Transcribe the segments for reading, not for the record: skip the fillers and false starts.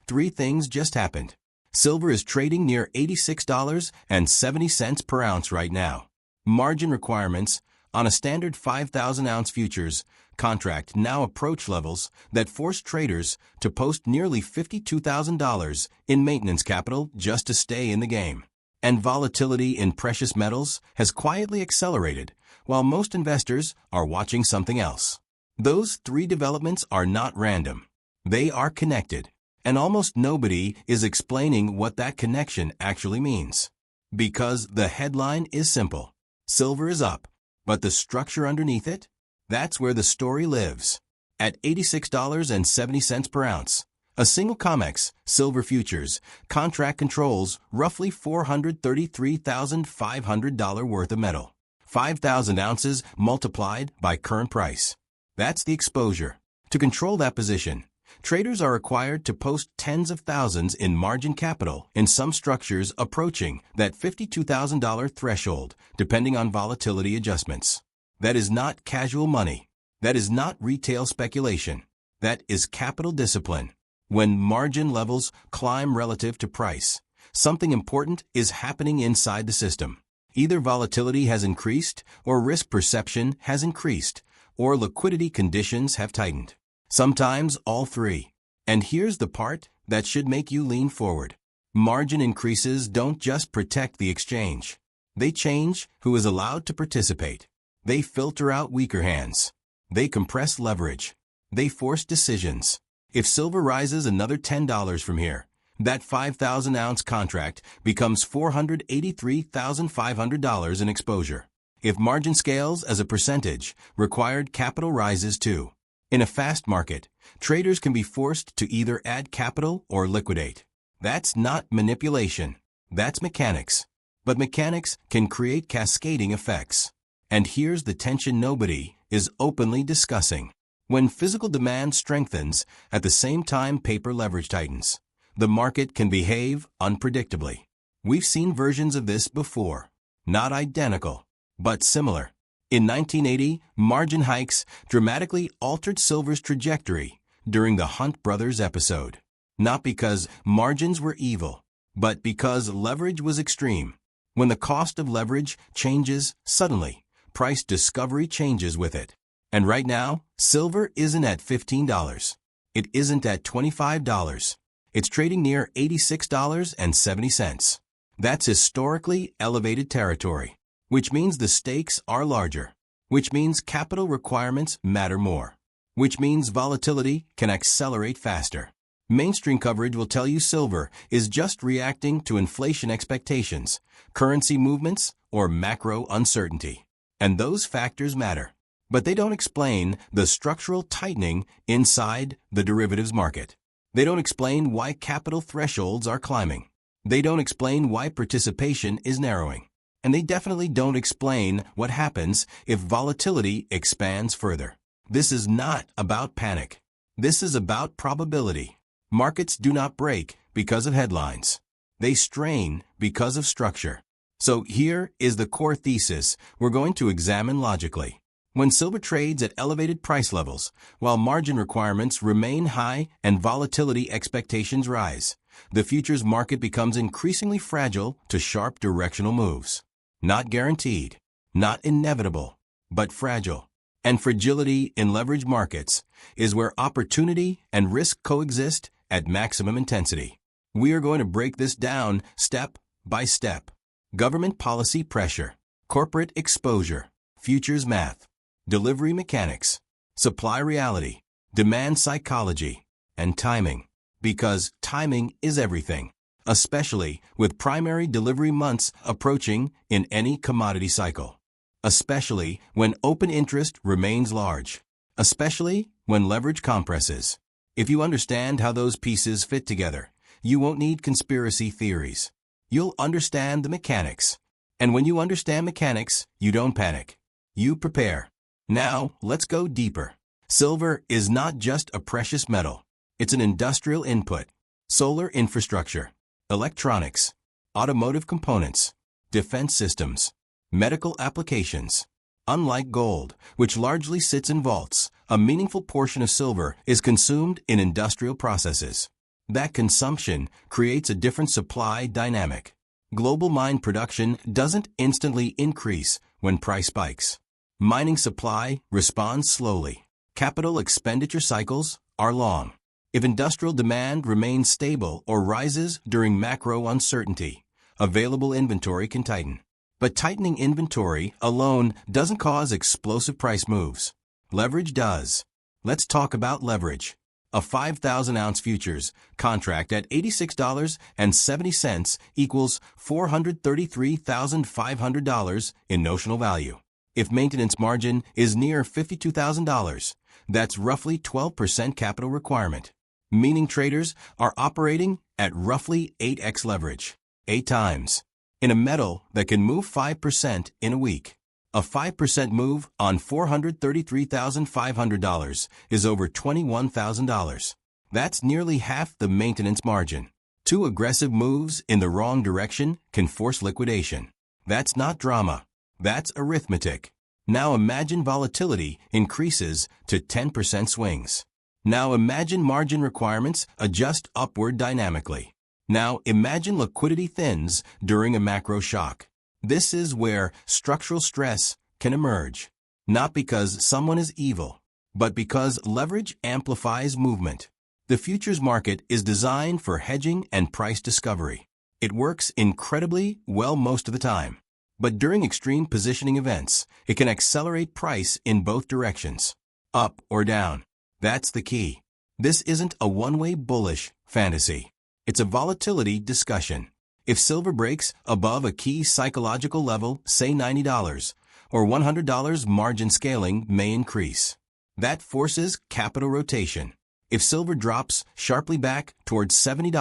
three things just happened. Silver is trading near $86.70 per ounce right now. Margin requirements on a standard 5,000-ounce futures contract now approach levels that force traders to post nearly $52,000 in maintenance capital just to stay in the game. And volatility in precious metals has quietly accelerated, while most investors are watching something else. Those three developments are not random. They are connected, and almost nobody is explaining what that connection actually means. Because the headline is simple. Silver is up, but the structure underneath it? That's where the story lives. At $86.70 per ounce, a single COMEX silver futures contract controls roughly $433,500 worth of metal. 5,000 ounces multiplied by current price. That's the exposure. To control that position, traders are required to post tens of thousands in margin capital in some structures approaching that $52,000 threshold, depending on volatility adjustments. That is not casual money. That is not retail speculation. That is capital discipline. When margin levels climb relative to price, something important is happening inside the system. Either volatility has increased, or risk perception has increased, or liquidity conditions have tightened. Sometimes all three. And here's the part that should make you lean forward. Margin increases don't just protect the exchange. They change who is allowed to participate. They filter out weaker hands. They compress leverage. They force decisions. If silver rises another $10 from here, that 5,000-ounce contract becomes $483,500 in exposure. If margin scales as a percentage, required capital rises too. In a fast market, traders can be forced to either add capital or liquidate. That's not manipulation. That's mechanics. But mechanics can create cascading effects. And here's the tension nobody is openly discussing. When physical demand strengthens at the same time paper leverage tightens, the market can behave unpredictably. We've seen versions of this before. Not identical, but similar. In 1980, margin hikes dramatically altered silver's trajectory during the Hunt brothers episode. Not because margins were evil, but because leverage was extreme. When the cost of leverage changes suddenly, price discovery changes with it. And right now, silver isn't at $15. It isn't at $25. It's trading near $86.70. That's historically elevated territory, which means the stakes are larger, which means capital requirements matter more, which means volatility can accelerate faster. Mainstream coverage will tell you silver is just reacting to inflation expectations, currency movements, or macro uncertainty. And those factors matter. But they don't explain the structural tightening inside the derivatives market. They don't explain why capital thresholds are climbing. They don't explain why participation is narrowing. And they definitely don't explain what happens if volatility expands further. This is not about panic. This is about probability. Markets do not break because of headlines. They strain because of structure. So here is the core thesis we're going to examine logically. When silver trades at elevated price levels, while margin requirements remain high and volatility expectations rise, the futures market becomes increasingly fragile to sharp directional moves. Not guaranteed, not inevitable, but fragile. And fragility in leveraged markets is where opportunity and risk coexist at maximum intensity. We are going to break this down step by step. Government policy pressure, corporate exposure, futures math, delivery mechanics, supply reality, demand psychology, and timing. Because timing is everything, especially with primary delivery months approaching in any commodity cycle. Especially when open interest remains large. Especially when leverage compresses. If you understand how those pieces fit together, you won't need conspiracy theories. You'll understand the mechanics. And when you understand mechanics, you don't panic. You prepare. Now, let's go deeper. Silver is not just a precious metal. It's an industrial input. Solar infrastructure, electronics, automotive components, defense systems, medical applications. Unlike gold, which largely sits in vaults, a meaningful portion of silver is consumed in industrial processes. That consumption creates a different supply dynamic. Global mine production doesn't instantly increase when price spikes. Mining supply responds slowly. Capital expenditure cycles are long. If industrial demand remains stable or rises during macro uncertainty, available inventory can tighten. But tightening inventory alone doesn't cause explosive price moves. Leverage does. Let's talk about leverage. A 5,000-ounce futures contract at $86.70 equals $433,500 in notional value. If maintenance margin is near $52,000, that's roughly 12% capital requirement, meaning traders are operating at roughly 8x leverage, 8 times, in a metal that can move 5% in a week. A 5% move on $433,500 is over $21,000. That's nearly half the maintenance margin. 2 aggressive moves in the wrong direction can force liquidation. That's not drama. That's arithmetic. Now imagine volatility increases to 10% swings. Now imagine margin requirements adjust upward dynamically. Now imagine liquidity thins during a macro shock. This is where structural stress can emerge, not because someone is evil, but because leverage amplifies movement. The futures market is designed for hedging and price discovery. It works incredibly well most of the time. But during extreme positioning events, it can accelerate price in both directions, up or down. That's the key. This isn't a one-way bullish fantasy. It's a volatility discussion. If silver breaks above a key psychological level, say $90 or $100, margin scaling may increase. That forces capital rotation. If silver drops sharply back towards $70,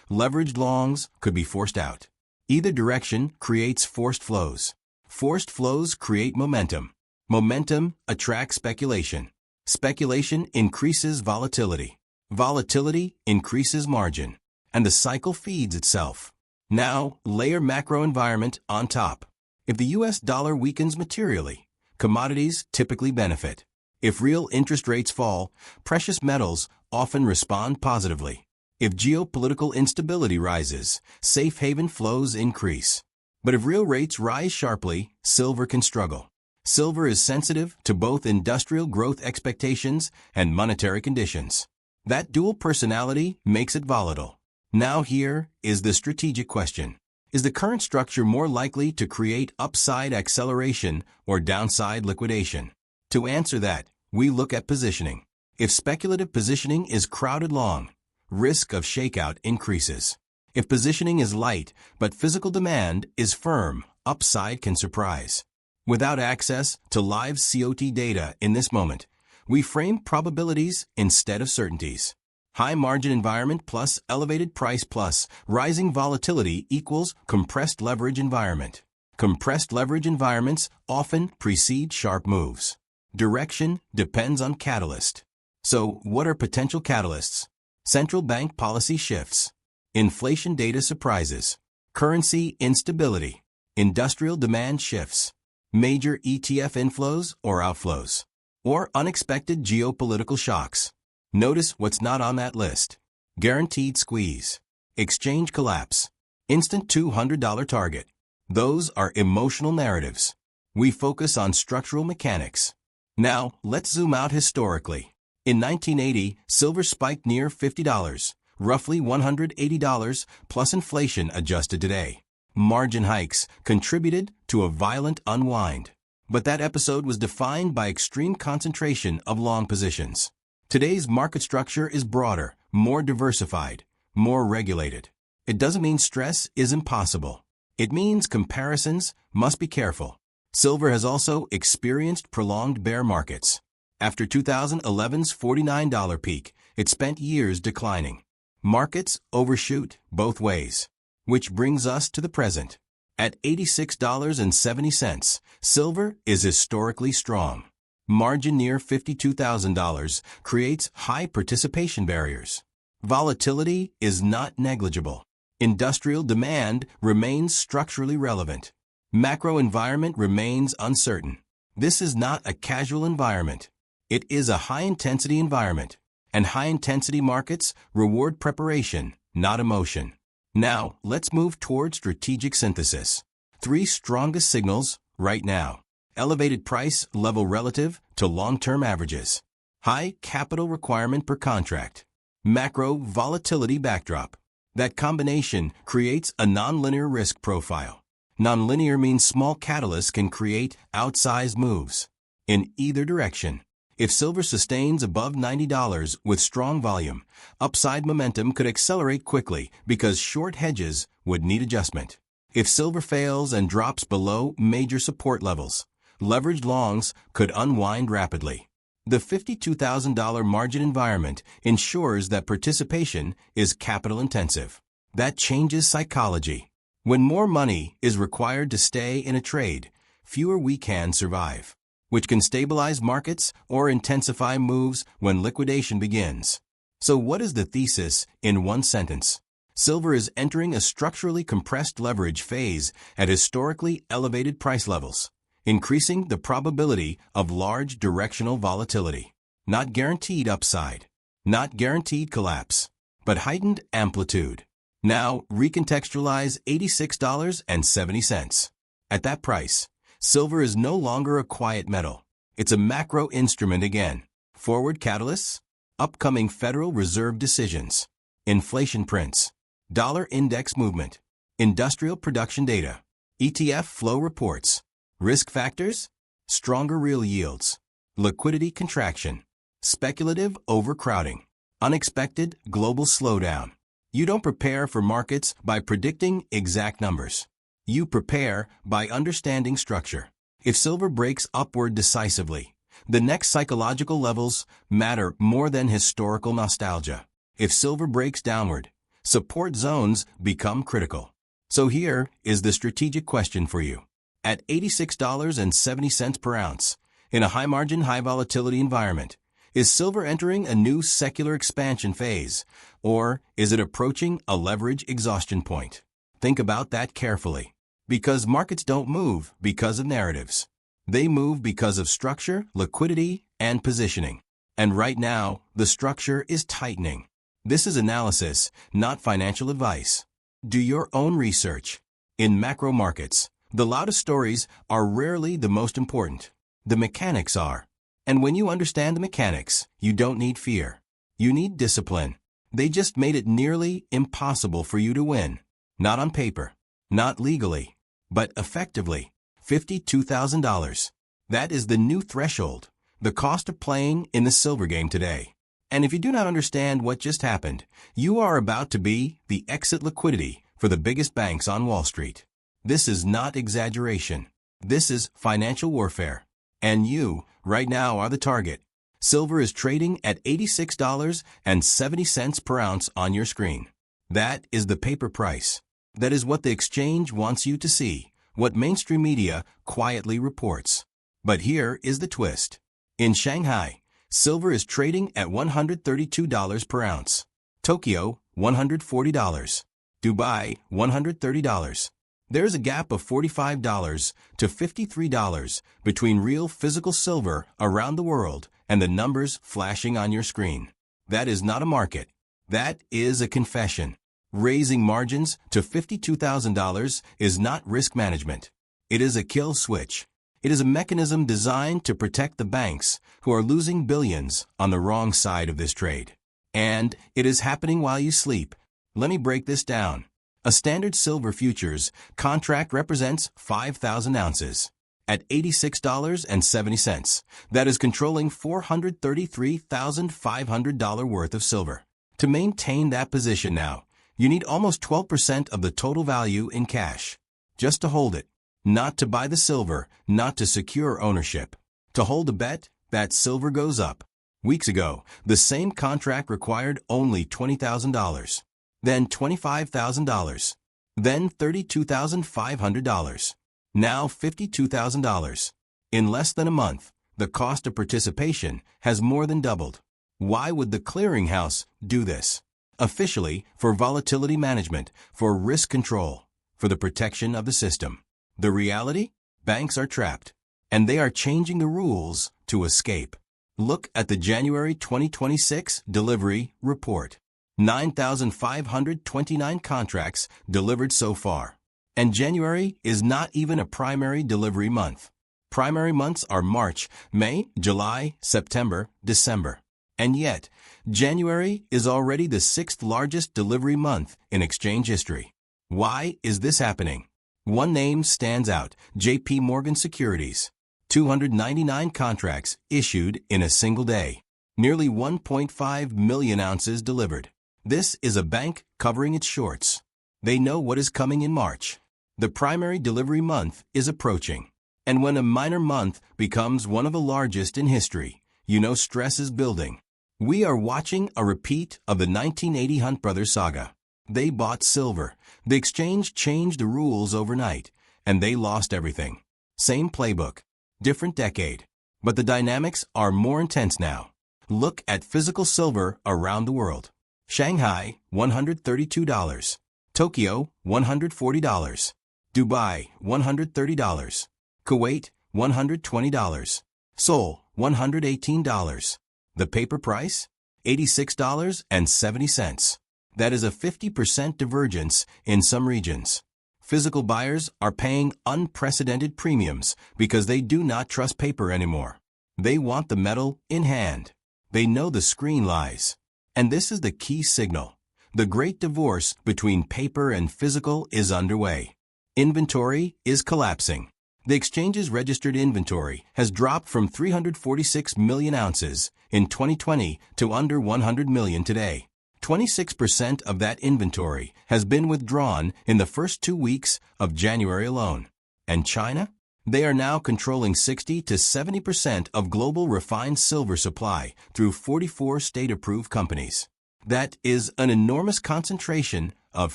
leveraged longs could be forced out. Either direction creates forced flows. Forced flows create momentum. Momentum attracts speculation. Speculation increases volatility. Volatility increases margin. And the cycle feeds itself. Now, layer macro environment on top. If the US dollar weakens materially, commodities typically benefit. If real interest rates fall, precious metals often respond positively. If geopolitical instability rises, safe haven flows increase. But if real rates rise sharply, silver can struggle. Silver is sensitive to both industrial growth expectations and monetary conditions. That dual personality makes it volatile. Now here is the strategic question. Is the current structure more likely to create upside acceleration or downside liquidation? To answer that, we look at positioning. If speculative positioning is crowded long, risk of shakeout increases. If positioning is light but physical demand is firm, upside can surprise. Without access to live COT data in this moment, we frame probabilities instead of certainties. High margin environment plus elevated price plus rising volatility equals compressed leverage environment. Compressed leverage environments often precede sharp moves. Direction depends on catalyst. So, what are potential catalysts? Central bank policy shifts. Inflation data surprises. Currency instability. Industrial demand shifts. Major ETF inflows or outflows. Or unexpected geopolitical shocks. Notice what's not on that list. Guaranteed squeeze. Exchange collapse. Instant $200 target. Those are emotional narratives. We focus on structural mechanics. Now, let's zoom out historically. In 1980, silver spiked near $50, roughly $180 plus inflation adjusted today. Margin hikes contributed to a violent unwind. But that episode was defined by extreme concentration of long positions. Today's market structure is broader, more diversified, more regulated. It doesn't mean stress is impossible. It means comparisons must be careful. Silver has also experienced prolonged bear markets. After 2011's $49 peak, it spent years declining. Markets overshoot both ways. Which brings us to the present. At $86.70, silver is historically strong. Margin near $52,000 creates high participation barriers. Volatility is not negligible. Industrial demand remains structurally relevant. Macro environment remains uncertain. This is not a casual environment. It is a high-intensity environment. And high-intensity markets reward preparation, not emotion. Now, let's move toward strategic synthesis. 3 strongest signals right now. Elevated price level relative to long-term averages. High capital requirement per contract. Macro volatility backdrop. That combination creates a nonlinear risk profile. Nonlinear means small catalysts can create outsized moves in either direction. If silver sustains above $90 with strong volume, upside momentum could accelerate quickly because short hedges would need adjustment. If silver fails and drops below major support levels, leveraged longs could unwind rapidly. The $52,000 margin environment ensures that participation is capital-intensive. That changes psychology. When more money is required to stay in a trade, fewer weak hands survive, which can stabilize markets or intensify moves when liquidation begins. So what is the thesis in one sentence? Silver is entering a structurally compressed leverage phase at historically elevated price levels, increasing the probability of large directional volatility. Not guaranteed upside, not guaranteed collapse, but heightened amplitude. Now, recontextualize $86.70. At that price, silver is no longer a quiet metal. It's a macro instrument again. Forward catalysts, upcoming Federal Reserve decisions, inflation prints, dollar index movement, industrial production data, ETF flow reports, risk factors, stronger real yields, liquidity contraction, speculative overcrowding, unexpected global slowdown. You don't prepare for markets by predicting exact numbers. You prepare by understanding structure. If silver breaks upward decisively, the next psychological levels matter more than historical nostalgia. If silver breaks downward, support zones become critical. So here is the strategic question for you. At $86.70 per ounce, in a high-margin, high-volatility environment, is silver entering a new secular expansion phase, or is it approaching a leverage exhaustion point? Think about that carefully, because markets don't move because of narratives. They move because of structure, liquidity, and positioning. And right now, the structure is tightening. This is analysis, not financial advice. Do your own research. In macro markets, the loudest stories are rarely the most important. The mechanics are. And when you understand the mechanics, you don't need fear. You need discipline. They just made it nearly impossible for you to win. Not on paper, not legally, but effectively. $52,000. That is the new threshold, the cost of playing in the silver game today. And if you do not understand what just happened, you are about to be the exit liquidity for the biggest banks on Wall Street. This is not exaggeration. This is financial warfare. And you, right now, are the target. Silver is trading at $86.70 per ounce on your screen. That is the paper price. That is what the exchange wants you to see, what mainstream media quietly reports. But here is the twist. In Shanghai, silver is trading at $132 per ounce. Tokyo, $140. Dubai, $130. There's a gap of $45 to $53 between real physical silver around the world and the numbers flashing on your screen. That is not a market. That is a confession. Raising margins to $52,000 is not risk management. It is a kill switch. It is a mechanism designed to protect the banks who are losing billions on the wrong side of this trade. And it is happening while you sleep. Let me break this down. A standard silver futures contract represents 5,000 ounces. At $86.70, that is controlling $433,500 worth of silver. To maintain that position now, you need almost 12% of the total value in cash. Just to hold it. Not to buy the silver, not to secure ownership. To hold a bet that silver goes up. Weeks ago, the same contract required only $20,000. Then $25,000, then $32,500, now $52,000. In less than a month, the cost of participation has more than doubled. Why would the clearinghouse do this? Officially, for volatility management, for risk control, for the protection of the system. The reality? Banks are trapped, and they are changing the rules to escape. Look at the January 2026 delivery report. 9,529 contracts delivered so far. And January is not even a primary delivery month. Primary months are March, May, July, September, December. And yet, January is already the sixth largest delivery month in exchange history. Why is this happening? One name stands out, J.P. Morgan Securities. 299 contracts issued in a single day. Nearly 1.5 million ounces delivered. This is a bank covering its shorts. They know what is coming in March. The primary delivery month is approaching. And when a minor month becomes one of the largest in history, you know stress is building. We are watching a repeat of the 1980 Hunt Brothers saga. They bought silver. The exchange changed the rules overnight, and they lost everything. Same playbook. Different decade. But the dynamics are more intense now. Look at physical silver around the world. Shanghai, $132. Tokyo, $140. Dubai, $130. Kuwait, $120. Seoul, $118. The paper price? $86.70. That is a 50% divergence in some regions. Physical buyers are paying unprecedented premiums because they do not trust paper anymore. They want the metal in hand. They know the screen lies. And this is the key signal. The great divorce between paper and physical is underway. Inventory is collapsing. The exchange's registered inventory has dropped from 346 million ounces in 2020 to under 100 million today. 26% of that inventory has been withdrawn in the first 2 weeks of January alone. And China? They are now controlling 60 to 70% of global refined silver supply through 44 state-approved companies. That is an enormous concentration of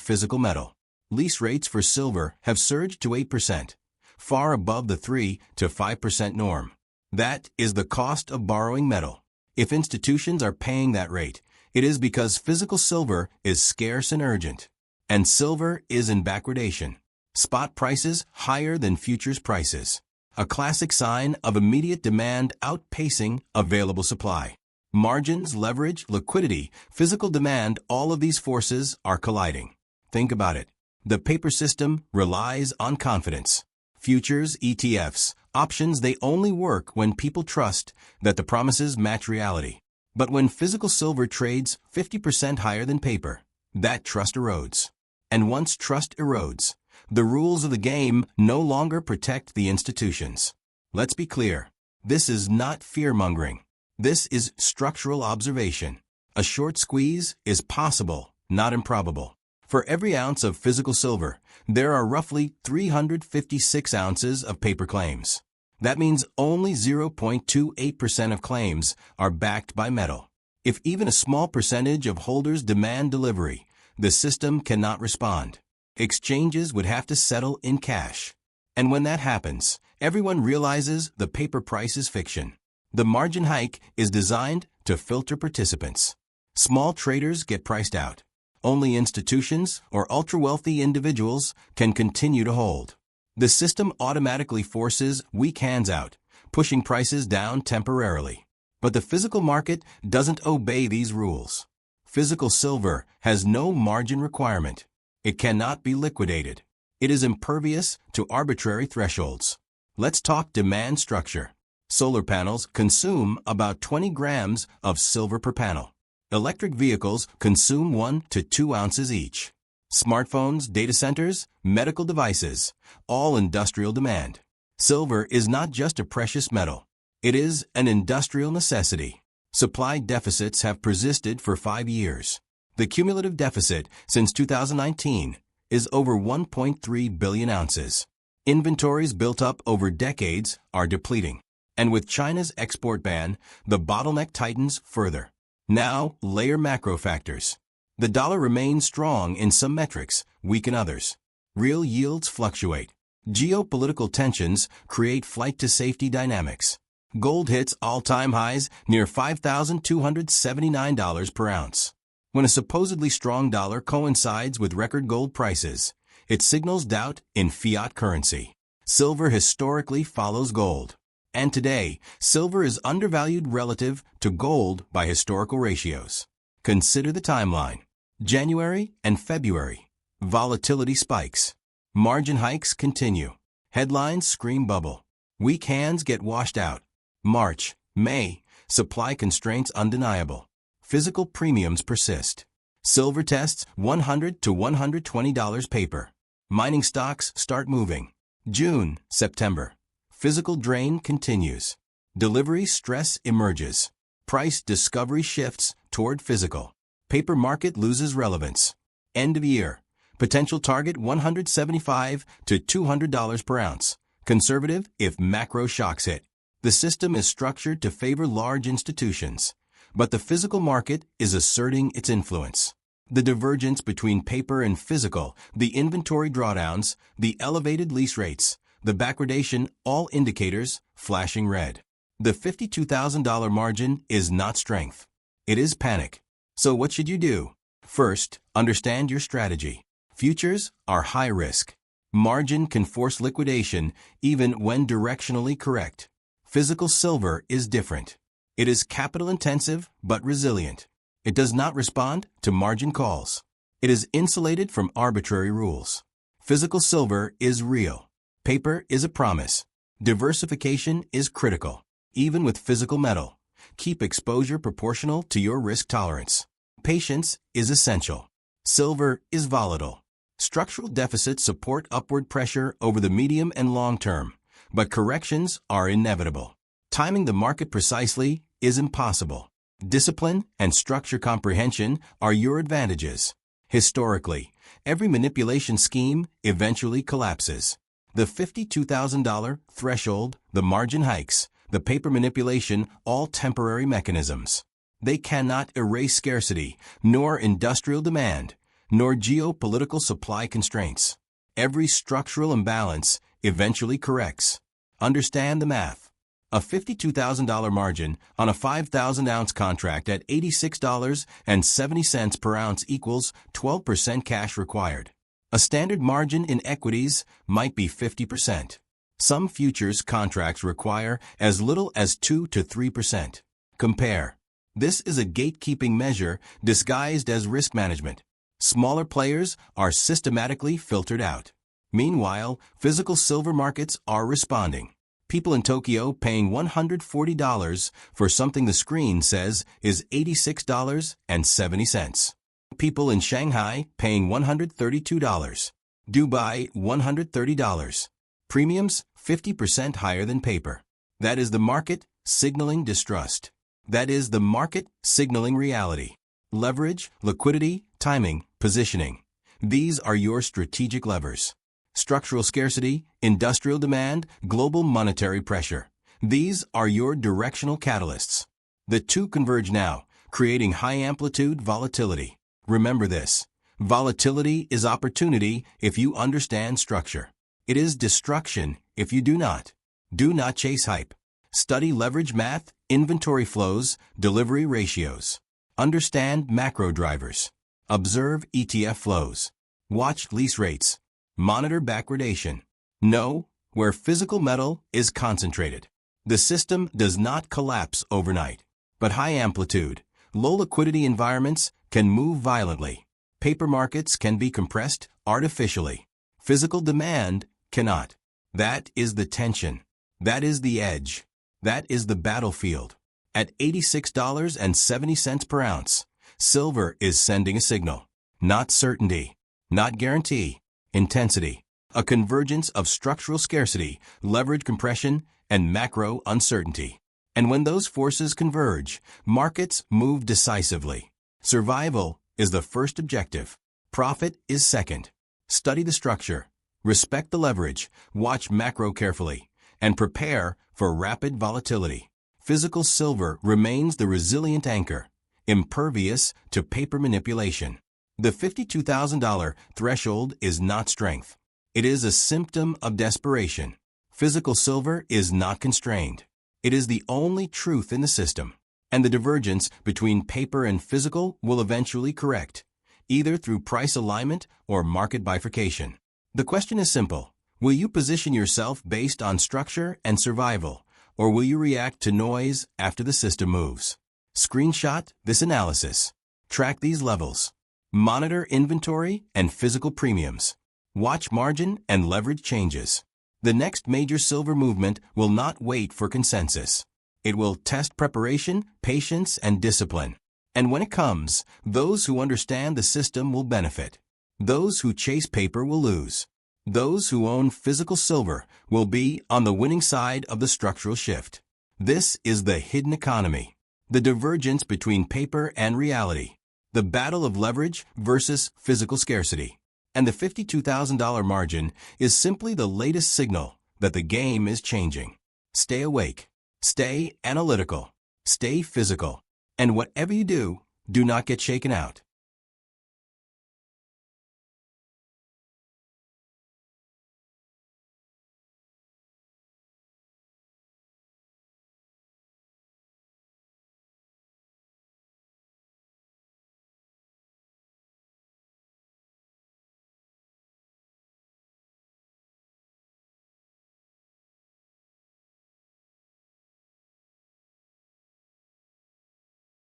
physical metal. Lease rates for silver have surged to 8%, far above the 3 to 5% norm. That is the cost of borrowing metal. If institutions are paying that rate, it is because physical silver is scarce and urgent. And silver is in backwardation. Spot prices higher than futures prices. A classic sign of immediate demand outpacing available supply. Margins, leverage, liquidity, physical demand, all of these forces are colliding. Think about it. The paper system relies on confidence. Futures, ETFs, options, they only work when people trust that the promises match reality. But when physical silver trades 50% higher than paper, that trust erodes. And once trust erodes, the rules of the game no longer protect the institutions. Let's be clear. This is not fear-mongering. This is structural observation. A short squeeze is possible, not improbable. For every ounce of physical silver, there are roughly 356 ounces of paper claims. That means only 0.28% of claims are backed by metal. If even a small percentage of holders demand delivery, the system cannot respond. Exchanges would have to settle in cash. And when that happens, everyone realizes the paper price is fiction. The margin hike is designed to filter participants. Small traders get priced out. Only institutions or ultra-wealthy individuals can continue to hold. The system automatically forces weak hands out, pushing prices down temporarily. But the physical market doesn't obey these rules. Physical silver has no margin requirement. It cannot be liquidated. It is impervious to arbitrary thresholds. Let's talk demand structure. Solar panels consume about 20 grams of silver per panel. Electric vehicles consume 1 to 2 ounces each. Smartphones, data centers, medical devices, all industrial demand. Silver is not just a precious metal. It is an industrial necessity. Supply deficits have persisted for 5 years. The cumulative deficit since 2019 is over 1.3 billion ounces. Inventories built up over decades are depleting. And with China's export ban, the bottleneck tightens further. Now, layer macro factors. The dollar remains strong in some metrics, weak in others. Real yields fluctuate. Geopolitical tensions create flight-to-safety dynamics. Gold hits all-time highs near $5,279 per ounce. When a supposedly strong dollar coincides with record gold prices, it signals doubt in fiat currency. Silver historically follows gold. And today, silver is undervalued relative to gold by historical ratios. Consider the timeline. January and February. Volatility spikes. Margin hikes continue. Headlines scream bubble. Weak hands get washed out. March, May. Supply constraints undeniable. Physical premiums persist. Silver tests $100 to $120 paper. Mining stocks start moving. June, September. Physical drain continues. Delivery stress emerges. Price discovery shifts toward physical. Paper market loses relevance. End of year. Potential target $175 to $200 per ounce. Conservative if macro shocks hit. The system is structured to favor large institutions, but the physical market is asserting its influence. The divergence between paper and physical, the inventory drawdowns, the elevated lease rates, the backwardation, all indicators flashing red. The $52,000 margin is not strength. It is panic. So what should you do? First, understand your strategy. Futures are high risk. Margin can force liquidation even when directionally correct. Physical silver is different. It is capital intensive but resilient. It does not respond to margin calls. It is insulated from arbitrary rules. Physical silver is real. Paper is a promise. Diversification is critical. Even with physical metal, keep exposure proportional to your risk tolerance. Patience is essential. Silver is volatile. Structural deficits support upward pressure over the medium and long term, but corrections are inevitable. Timing the market precisely is impossible. Discipline and structure comprehension are your advantages. Historically, every manipulation scheme eventually collapses. The $52,000 threshold, the margin hikes, the paper manipulation, all temporary mechanisms. They cannot erase scarcity, nor industrial demand, nor geopolitical supply constraints. Every structural imbalance eventually corrects. Understand the math. A $52,000 margin on a 5,000-ounce contract at $86.70 per ounce equals 12% cash required. A standard margin in equities might be 50%. Some futures contracts require as little as 2 to 3%. Compare. This is a gatekeeping measure disguised as risk management. Smaller players are systematically filtered out. Meanwhile, physical silver markets are responding. People in Tokyo paying $140 for something the screen says is $86.70. People in Shanghai paying $132. Dubai $130. Premiums 50% higher than paper. That is the market signaling distrust. That is the market signaling reality. Leverage, liquidity, timing, positioning. These are your strategic levers. Structural scarcity, industrial demand, global monetary pressure. These are your directional catalysts. The two converge now, creating high-amplitude volatility. Remember this. Volatility is opportunity if you understand structure. It is destruction if you do not. Do not chase hype. Study leverage math, inventory flows, delivery ratios. Understand macro drivers. Observe ETF flows. Watch lease rates. Monitor backwardation. Know where physical metal is concentrated. The system does not collapse overnight, but high amplitude, low liquidity environments can move violently. Paper markets can be compressed artificially. Physical demand cannot. That is the tension. That is the edge. That is the battlefield. At $86.70 per ounce, silver is sending a signal. Not certainty. Not guarantee. Intensity. A convergence of structural scarcity, leverage compression, and macro uncertainty. And when those forces converge, markets move decisively. Survival is the first objective. Profit is second. Study the structure. Respect the leverage. Watch macro carefully. And prepare for rapid volatility. Physical silver remains the resilient anchor, impervious to paper manipulation. The $52,000 threshold is not strength. It is a symptom of desperation. Physical silver is not constrained. It is the only truth in the system. And the divergence between paper and physical will eventually correct, either through price alignment or market bifurcation. The question is simple. Will you position yourself based on structure and survival, or will you react to noise after the system moves? Screenshot this analysis. Track these levels. Monitor inventory and physical premiums. Watch margin and leverage changes. The next major silver movement will not wait for consensus. It will test preparation, patience, and discipline. And when it comes, those who understand the system will benefit. Those who chase paper will lose. Those who own physical silver will be on the winning side of the structural shift. This is the hidden economy, the divergence between paper and reality, the battle of leverage versus physical scarcity. And the $52,000 margin is simply the latest signal that the game is changing. Stay awake, stay analytical, stay physical, and whatever you do, do not get shaken out.